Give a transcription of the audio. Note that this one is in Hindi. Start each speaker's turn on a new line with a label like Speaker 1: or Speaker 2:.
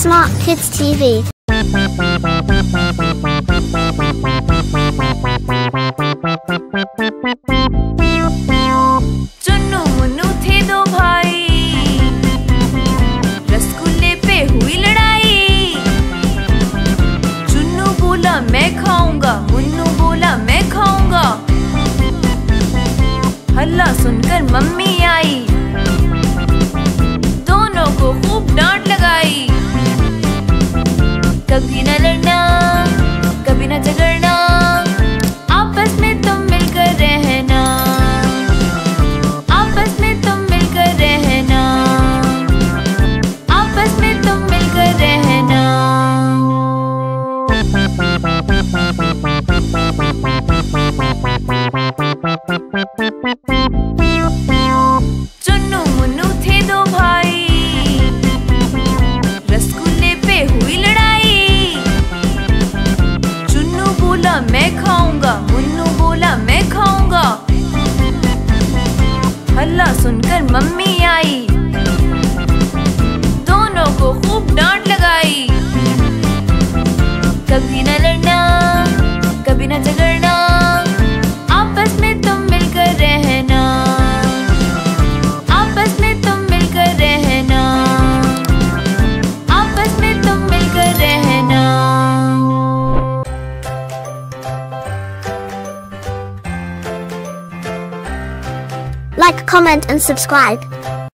Speaker 1: Smart Kids TV.
Speaker 2: Chunnu Munnu थे दो भाई, रसगुल्ले पे हुई लड़ाई। चुन्नू बोला मैं खाऊंगा, मुन्नू बोला मैं खाऊंगा। हल्ला सुनकर मम्मी आई, दोनों को खूब डांट लगाई। कभी न लड़ना, कभी न झगड़ना, आपस में तुम मिलकर रहना। आपस में तुम मिलकर रहना, आपस में तुम मिलकर रहना। चुन्नू मुन्नू थे दो भाई, रसगुल्ले पे हुई लड़ाई। चुन्नू बोला मैं खाऊंगा, मुन्नू बोला मैं खाऊंगा। हल्ला सुनकर मम्मी आई, दोनों को खूब डांट लगाई। कभी न लड़ना, कभी न झगड़ना, आपस में तुम मिलकर रहना। आपस में तुम मिलकर रहना, आपस में तुम मिलकर रहना।
Speaker 1: Like, comment and subscribe.